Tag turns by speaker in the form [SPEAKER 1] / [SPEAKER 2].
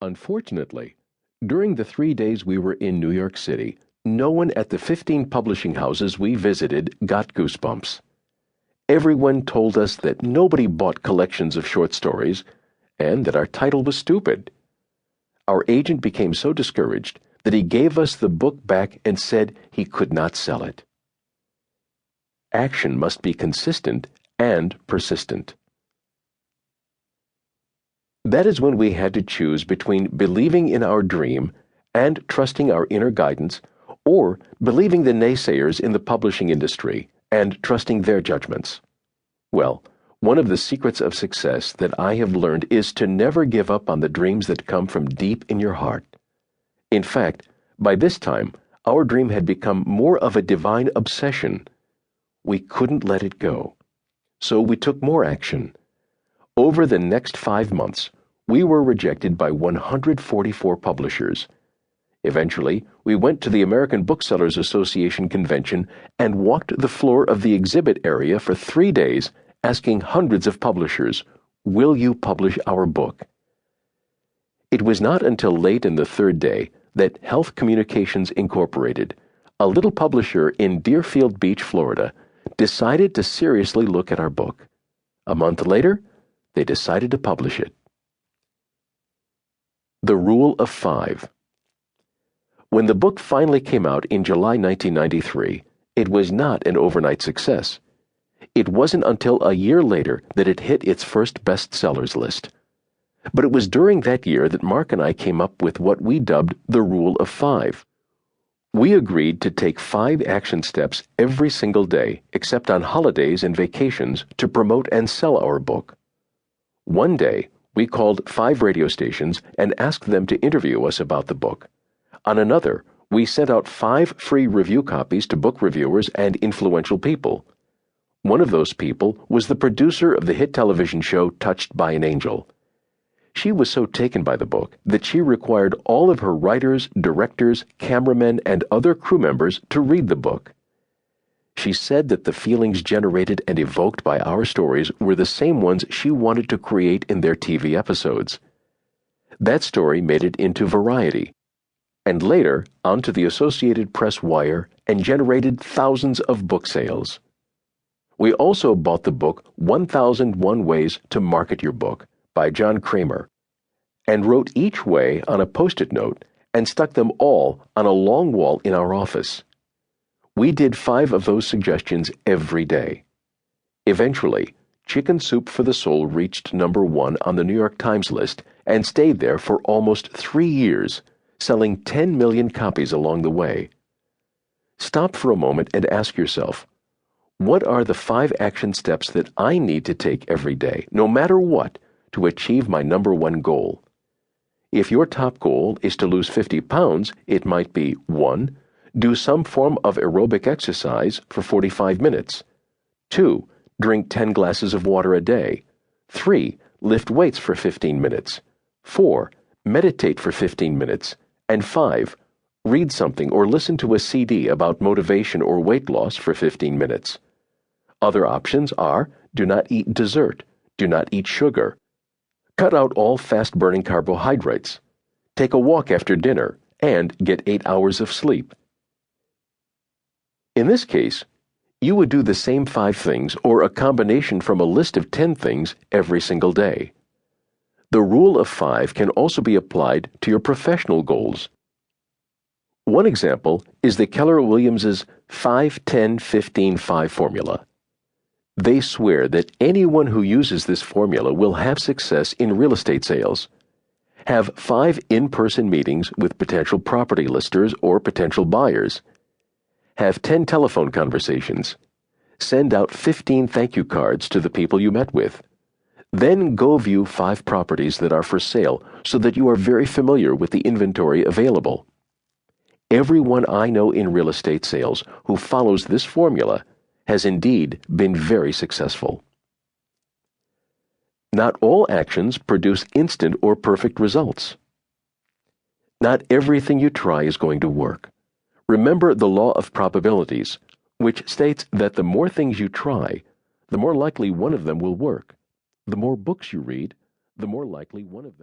[SPEAKER 1] Unfortunately, during the 3 days we were in New York City, no one at the 15 publishing houses we visited got goosebumps. Everyone told us that nobody bought collections of short stories and that our title was stupid. Our agent became so discouraged that he gave us the book back and said he could not sell it. Action must be consistent and persistent. That is when we had to choose between believing in our dream and trusting our inner guidance, or believing the naysayers in the publishing industry and trusting their judgments. Well, one of the secrets of success that I have learned is to never give up on the dreams that come from deep in your heart. In fact, by this time, our dream had become more of a divine obsession. We couldn't let it go. So we took more action. Over the next 5 months, we were rejected by 144 publishers. Eventually, we went to the American Booksellers Association convention and walked the floor of the exhibit area for 3 days, asking hundreds of publishers, "Will you publish our book?" It was not until late in the 3rd day that Health Communications Incorporated, a little publisher in Deerfield Beach, Florida, decided to seriously look at our book. A month later, they decided to publish it. The Rule of 5. When the book finally came out in July 1993, it was not an overnight success. It wasn't until a year later that it hit its first bestsellers list. But it was during that year that Mark and I came up with what we dubbed the Rule of 5. We agreed to take 5 action steps every single day, except on holidays and vacations, to promote and sell our book. One day, we called 5 radio stations and asked them to interview us about the book. On another, we sent out 5 free review copies to book reviewers and influential people. One of those people was the producer of the hit television show Touched by an Angel. She was so taken by the book that she required all of her writers, directors, cameramen, and other crew members to read the book. She said that the feelings generated and evoked by our stories were the same ones she wanted to create in their TV episodes. That story made it into Variety, and later onto the Associated Press wire, and generated thousands of book sales. We also bought the book 1001 Ways to Market Your Book by John Kramer, and wrote each way on a Post-it note and stuck them all on a long wall in our office. We did 5 of those suggestions every day. Eventually, Chicken Soup for the Soul reached #1 on the New York Times list and stayed there for almost 3 years, selling 10 million copies along the way. Stop for a moment and ask yourself, what are the 5 action steps that I need to take every day, no matter what, to achieve my #1 goal? If your top goal is to lose 50 pounds, it might be 1. Do some form of aerobic exercise for 45 minutes. 2. Drink 10 glasses of water a day. 3. Lift weights for 15 minutes. 4. Meditate for 15 minutes. And 5. Read something or listen to a CD about motivation or weight loss for 15 minutes. Other options are: do not eat dessert, do not eat sugar, cut out all fast-burning carbohydrates, take a walk after dinner, and get 8 hours of sleep. In this case, you would do the same 5 things or a combination from a list of 10 things every single day. The Rule of 5 can also be applied to your professional goals. One example is the Keller Williams' 5-10-15-5 formula. They swear that anyone who uses this formula will have success in real estate sales. Have 5 in-person meetings with potential property listers or potential buyers. Have 10 telephone conversations. Send out 15 thank you cards to the people you met with. Then go view 5 properties that are for sale so that you are very familiar with the inventory available. Everyone I know in real estate sales who follows this formula has indeed been very successful. Not all actions produce instant or perfect results. Not everything you try is going to work. Remember the law of probabilities, which states that the more things you try, the more likely one of them will work. The more books you read, the more likely one of them